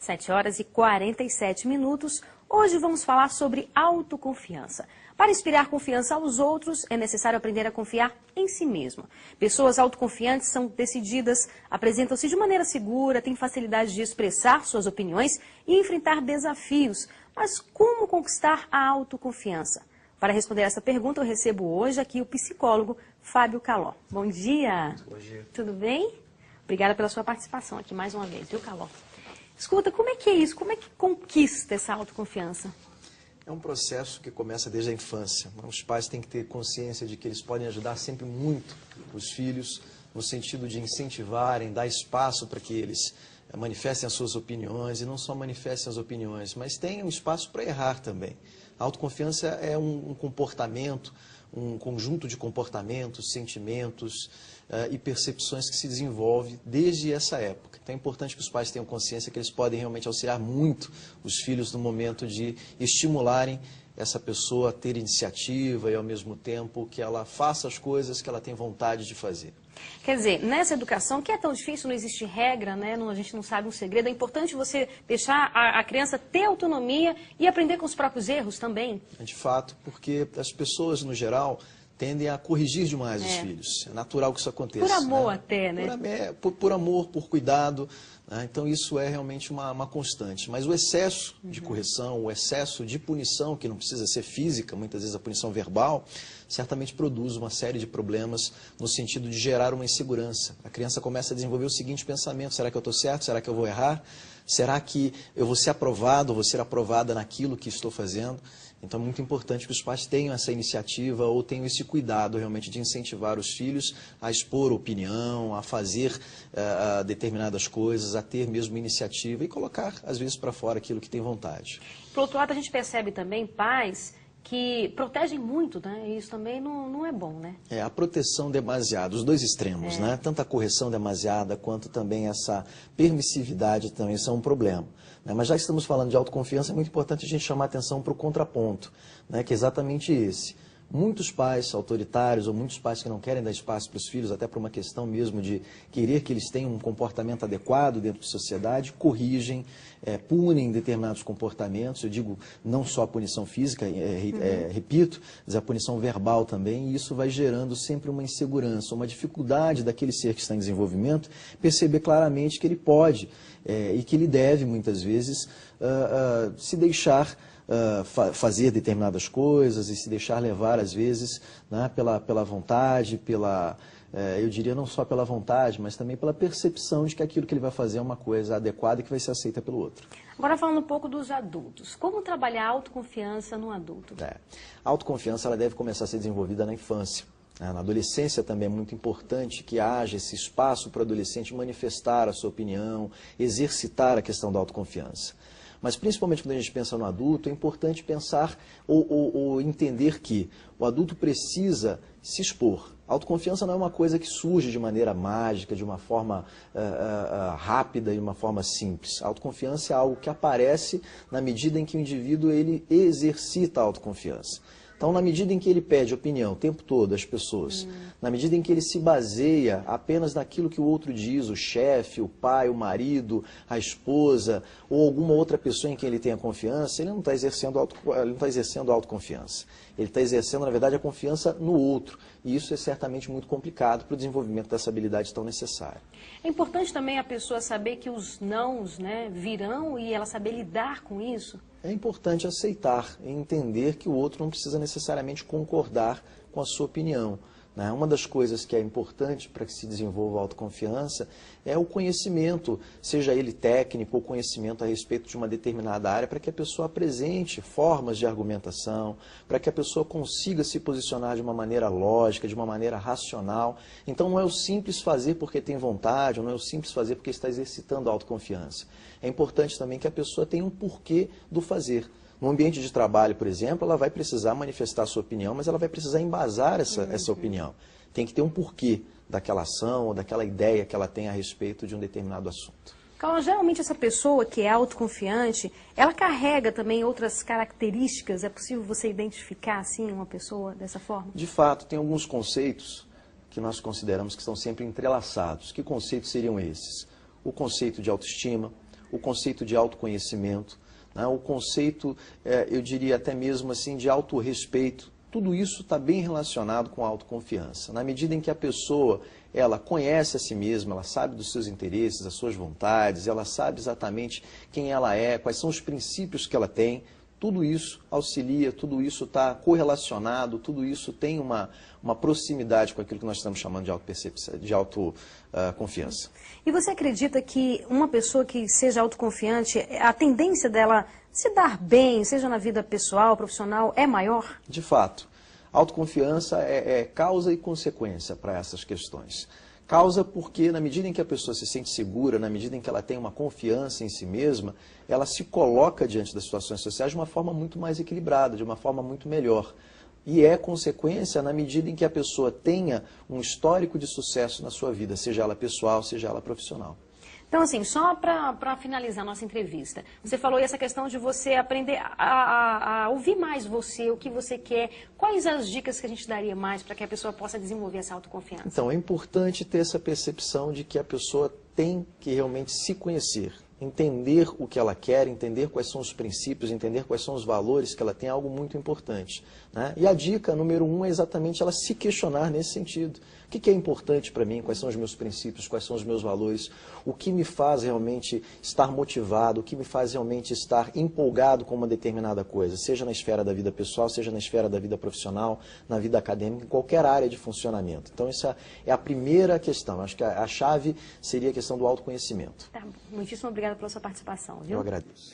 7h47. Hoje vamos falar sobre autoconfiança. Para inspirar confiança aos outros, é necessário aprender a confiar em si mesmo. Pessoas autoconfiantes são decididas, apresentam-se de maneira segura, têm facilidade de expressar suas opiniões e enfrentar desafios. Mas como conquistar a autoconfiança? Para responder essa pergunta, eu recebo hoje aqui o psicólogo Fábio Caló. Bom dia. Bom dia. Tudo bem? Obrigada pela sua participação aqui mais uma vez, viu, Caló? Escuta, como é que é isso? Como é que conquista essa autoconfiança? É um processo que começa desde a infância. Os pais têm que ter consciência de que eles podem ajudar sempre muito os filhos, no sentido de incentivarem, dar espaço para que eles manifestem as suas opiniões, e não só manifestem as opiniões, mas tenham espaço para errar também. A autoconfiança é um comportamento, um conjunto de comportamentos, sentimentos e percepções que se desenvolve desde essa época. Então é importante que os pais tenham consciência que eles podem realmente auxiliar muito os filhos no momento de estimularem essa pessoa a ter iniciativa e ao mesmo tempo que ela faça as coisas que ela tem vontade de fazer. Quer dizer, nessa educação, que é tão difícil, não existe regra, né? A gente não sabe um segredo, é importante você deixar a criança ter autonomia e aprender com os próprios erros também. De fato, porque as pessoas, no geral, tendem a corrigir demais os filhos. É natural que isso aconteça. Por amor, né? até, né? Por amor, por cuidado. Né? Então isso é realmente uma constante. Mas o excesso de correção, o excesso de punição, que não precisa ser física, muitas vezes a punição verbal, certamente produz uma série de problemas no sentido de gerar uma insegurança. A criança começa a desenvolver o seguinte pensamento: será que eu estou certo? Será que eu vou errar? Será que eu vou ser aprovado ou vou ser aprovada naquilo que estou fazendo? Então é muito importante que os pais tenham essa iniciativa ou tenham esse cuidado realmente de incentivar os filhos a expor opinião, a fazer determinadas coisas, a ter mesmo iniciativa e colocar, às vezes, para fora aquilo que tem vontade. Por outro lado, a gente percebe também pais que protegem muito, né? E isso também não é bom, né? É, a proteção demasiada, os dois extremos, né? Tanto a correção demasiada quanto também essa permissividade também são um problema. Né? Mas já que estamos falando de autoconfiança, é muito importante a gente chamar a atenção para o contraponto, né? Que é exatamente esse. Muitos pais autoritários ou muitos pais que não querem dar espaço para os filhos, até por uma questão mesmo de querer que eles tenham um comportamento adequado dentro da sociedade, corrigem, punem determinados comportamentos. Eu digo não só a punição física, repito, mas a punição verbal também, e isso vai gerando sempre uma insegurança, uma dificuldade daquele ser que está em desenvolvimento perceber claramente que ele pode e que ele deve, muitas vezes, se deixar fazer determinadas coisas e se deixar levar, às vezes, né, pela vontade, eu diria não só pela vontade, mas também pela percepção de que aquilo que ele vai fazer é uma coisa adequada e que vai ser aceita pelo outro. Agora falando um pouco dos adultos, como trabalhar a autoconfiança no adulto? A autoconfiança ela deve começar a ser desenvolvida na infância. Na adolescência também é muito importante que haja esse espaço para o adolescente manifestar a sua opinião, exercitar a questão da autoconfiança. Mas principalmente quando a gente pensa no adulto, é importante pensar ou entender que o adulto precisa se expor. A autoconfiança não é uma coisa que surge de maneira mágica, de uma forma rápida e de uma forma simples. A autoconfiança é algo que aparece na medida em que o indivíduo ele exercita a autoconfiança. Então, na medida em que ele pede opinião o tempo todo às pessoas, na medida em que ele se baseia apenas naquilo que o outro diz, o chefe, o pai, o marido, a esposa ou alguma outra pessoa em quem ele tenha confiança, ele não está exercendo a autoconfiança. Ele está exercendo, na verdade, a confiança no outro. E isso é certamente muito complicado para o desenvolvimento dessa habilidade tão necessária. É importante também a pessoa saber que os nãos, né, virão e ela saber lidar com isso? É importante aceitar e entender que o outro não precisa necessariamente concordar com a sua opinião. Né? Uma das coisas que é importante para que se desenvolva a autoconfiança é o conhecimento, seja ele técnico ou conhecimento a respeito de uma determinada área, para que a pessoa apresente formas de argumentação, para que a pessoa consiga se posicionar de uma maneira lógica, de uma maneira racional. Então não é o simples fazer porque tem vontade, ou não é o simples fazer porque está exercitando a autoconfiança. É importante também que a pessoa tenha um porquê do fazer. No ambiente de trabalho, por exemplo, ela vai precisar manifestar a sua opinião, mas ela vai precisar embasar essa opinião. Tem que ter um porquê daquela ação ou daquela ideia que ela tem a respeito de um determinado assunto. Então, geralmente essa pessoa que é autoconfiante, ela carrega também outras características? É possível você identificar, assim, uma pessoa dessa forma? De fato, tem alguns conceitos que nós consideramos que estão sempre entrelaçados. Que conceitos seriam esses? O conceito de autoestima, o conceito de autoconhecimento, né? O conceito, eu diria até mesmo assim, de autorrespeito. Tudo isso está bem relacionado com a autoconfiança. Na medida em que a pessoa, ela conhece a si mesma, ela sabe dos seus interesses, das suas vontades, ela sabe exatamente quem ela é, quais são os princípios que ela tem, tudo isso auxilia, tudo isso está correlacionado, tudo isso tem uma proximidade com aquilo que nós estamos chamando de autopercepção, de autoconfiança. E você acredita que uma pessoa que seja autoconfiante, a tendência dela se dar bem, seja na vida pessoal, profissional, é maior? De fato, autoconfiança é causa e consequência para essas questões. Causa porque, na medida em que a pessoa se sente segura, na medida em que ela tem uma confiança em si mesma, ela se coloca diante das situações sociais de uma forma muito mais equilibrada, de uma forma muito melhor. E é consequência na medida em que a pessoa tenha um histórico de sucesso na sua vida, seja ela pessoal, seja ela profissional. Então, assim, só para finalizar a nossa entrevista, você falou essa questão de você aprender a ouvir mais você, o que você quer. Quais as dicas que a gente daria mais para que a pessoa possa desenvolver essa autoconfiança? Então, é importante ter essa percepção de que a pessoa tem que realmente se conhecer, entender o que ela quer, entender quais são os princípios, entender quais são os valores que ela tem, é algo muito importante, né? E a dica número 1 é exatamente ela se questionar nesse sentido. O que é importante para mim? Quais são os meus princípios? Quais são os meus valores? O que me faz realmente estar motivado? O que me faz realmente estar empolgado com uma determinada coisa? Seja na esfera da vida pessoal, seja na esfera da vida profissional, na vida acadêmica, em qualquer área de funcionamento. Então, essa é a primeira questão. Acho que a chave seria a questão do autoconhecimento. Tá, muitíssimo obrigada pela sua participação, viu? Eu agradeço.